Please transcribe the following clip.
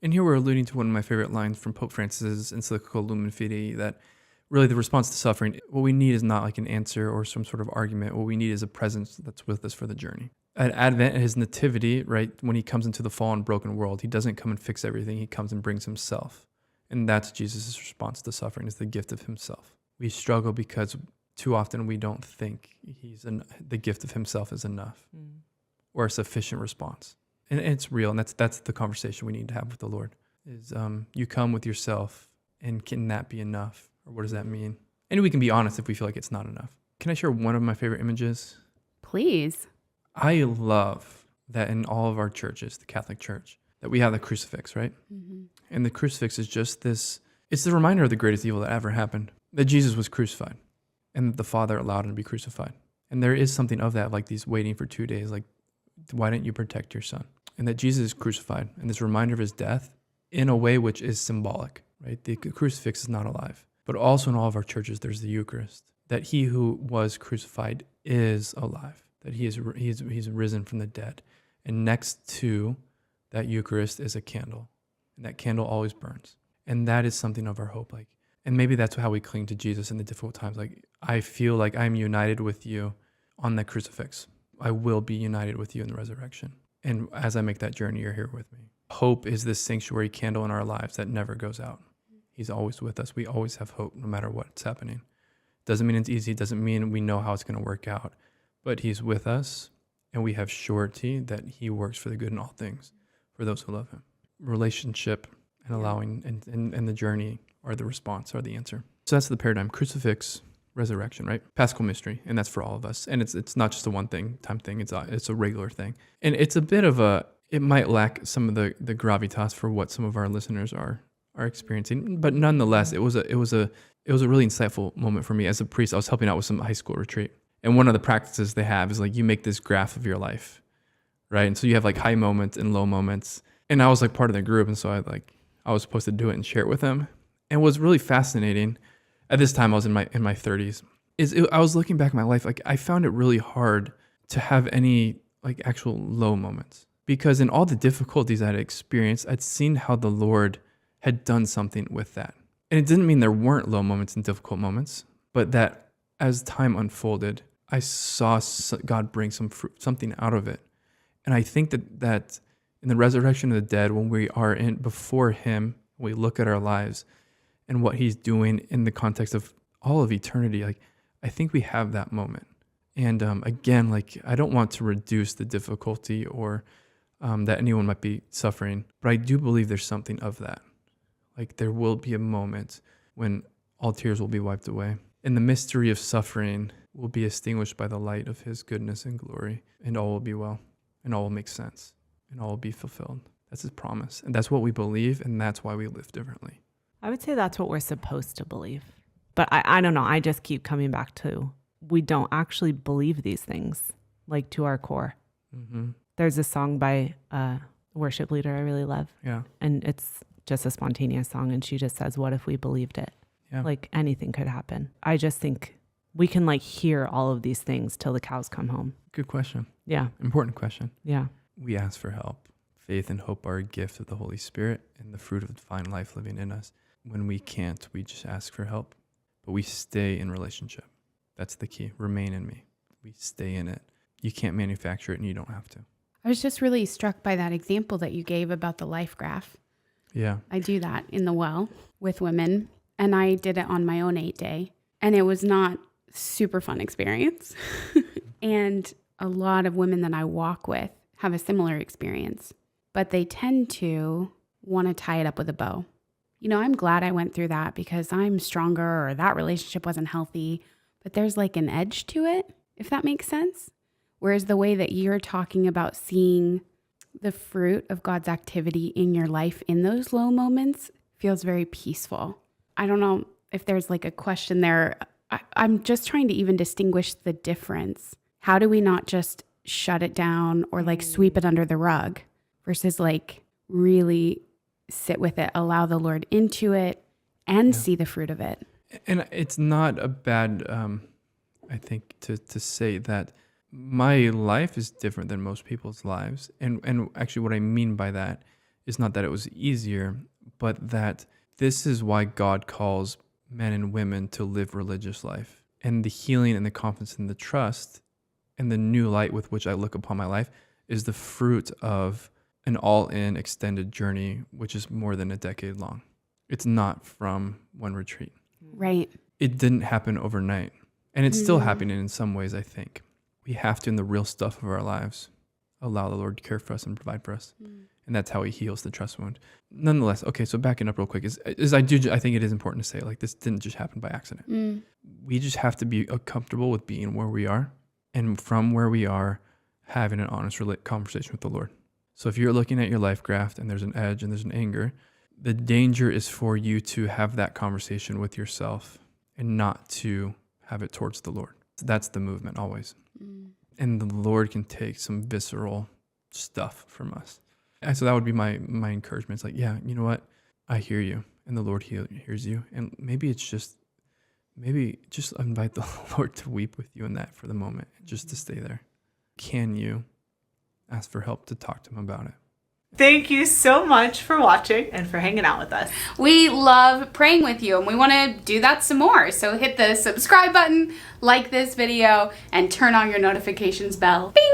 And here we're alluding to one of my favorite lines from Pope Francis's encyclical Lumen Fidei, that really the response to suffering, what we need is not like an answer or some sort of argument. What we need is a presence that's with us for the journey. At Advent, at his nativity, right, when he comes into the fallen, broken world, he doesn't come and fix everything. He comes and brings himself. And that's Jesus' response to suffering, is the gift of himself. We struggle because too often we don't think the gift of himself is enough or a sufficient response. And it's real, and that's the conversation we need to have with the Lord, is you come with yourself, and can that be enough? Or what does that mean? And we can be honest if we feel like it's not enough. Can I share one of my favorite images? Please. I love that in all of our churches, the Catholic Church, that we have the crucifix, right? Mm-hmm. And the crucifix is just this, it's the reminder of the greatest evil that ever happened, that Jesus was crucified and that the Father allowed him to be crucified. And there is something of that, like these waiting for 2 days, like, why didn't you protect your son? And that Jesus is crucified, and this reminder of his death in a way which is symbolic, right? The crucifix is not alive. But also in all of our churches, there's the Eucharist, that he who was crucified is alive, that he's risen from the dead. And next to that Eucharist is a candle, and that candle always burns. And that is something of our hope. Like, and maybe that's how we cling to Jesus in the difficult times. Like, I feel like I'm united with you on the crucifix. I will be united with you in the resurrection. And as I make that journey, you're here with me. Hope is this sanctuary candle in our lives that never goes out. He's always with us. We always have hope no matter what's happening. Doesn't mean it's easy. Doesn't mean we know how it's going to work out. But he's with us, and we have surety that he works for the good in all things for those who love him. Relationship and allowing and the journey are the response, are the answer. So that's the paradigm. Crucifix, resurrection, right? Paschal mystery, and that's for all of us. And it's not just a one-time thing. It's a regular thing. And it's a bit of it might lack some of the gravitas for what some of our listeners are experiencing, but nonetheless, it was a really insightful moment for me. As a priest, I was helping out with some high school retreat, and one of the practices they have is like you make this graph of your life, right? And so you have like high moments and low moments, and I was like part of the group, and so I was supposed to do it and share it with them. And what was really fascinating at this time, I was in my 30s, I was looking back at my life, like I found it really hard to have any like actual low moments, because in all the difficulties I had experienced, I'd seen how the Lord had done something with that. And it didn't mean there weren't low moments and difficult moments, but that as time unfolded, I saw God bring something out of it. And I think that in the resurrection of the dead, when we are before him, we look at our lives and what he's doing in the context of all of eternity, like I think we have that moment. And again, like I don't want to reduce the difficulty or that anyone might be suffering, but I do believe there's something of that. Like there will be a moment when all tears will be wiped away, and the mystery of suffering will be extinguished by the light of his goodness and glory, and all will be well, and all will make sense, and all will be fulfilled. That's his promise, and that's what we believe, and that's why we live differently. I would say that's what we're supposed to believe. But I don't know, I just keep coming back to, we don't actually believe these things, like to our core. Mm-hmm. There's a song by a worship leader I really love, and it's just a spontaneous song, and she just says, what if we believed it? Yeah. Like anything could happen. I just think we can like hear all of these things till the cows come home. Good question. Yeah. Important question. Yeah. We ask for help. Faith and hope are a gift of the Holy Spirit and the fruit of divine life living in us. When we can't, we just ask for help, but we stay in relationship. That's the key. Remain in me. We stay in it. You can't manufacture it, and you don't have to. I was just really struck by that example that you gave about the life graph. Yeah. I do that in the well with women, and I did it on my own 8-day, and it was not super fun experience. And a lot of women that I walk with have a similar experience, but they tend to want to tie it up with a bow. You know, I'm glad I went through that because I'm stronger, or that relationship wasn't healthy, but there's like an edge to it, if that makes sense. Whereas the way that you're talking about seeing the fruit of God's activity in your life in those low moments feels very peaceful. I don't know if there's like a question there. I'm just trying to even distinguish the difference. How do we not just shut it down or like sweep it under the rug versus like really sit with it, allow the Lord into it and see the fruit of it? And it's not a bad, I think, to say that my life is different than most people's lives. And actually what I mean by that is not that it was easier, but that this is why God calls men and women to live religious life. And the healing and the confidence and the trust and the new light with which I look upon my life is the fruit of an all-in extended journey, which is more than a decade long. It's not from one retreat. Right. It didn't happen overnight. And it's still happening in some ways, I think. We have to, in the real stuff of our lives, allow the Lord to care for us and provide for us. And that's how he heals the trust wound. Nonetheless, okay, so backing up real quick, I think it is important to say, like, this didn't just happen by accident. We just have to be comfortable with being where we are, and from where we are, having an honest conversation with the Lord. So if you're looking at your life graph and there's an edge and there's an anger, the danger is for you to have that conversation with yourself and not to have it towards the Lord. That's the movement always. And the Lord can take some visceral stuff from us. And so that would be my encouragement. It's like, yeah, you know what? I hear you, and the Lord hears you. And maybe just invite the Lord to weep with you in that for the moment, just to stay there. Can you ask for help to talk to him about it? Thank you so much for watching and for hanging out with us. We love praying with you, and we want to do that some more. So hit the subscribe button, like this video, and turn on your notifications bell. Bing!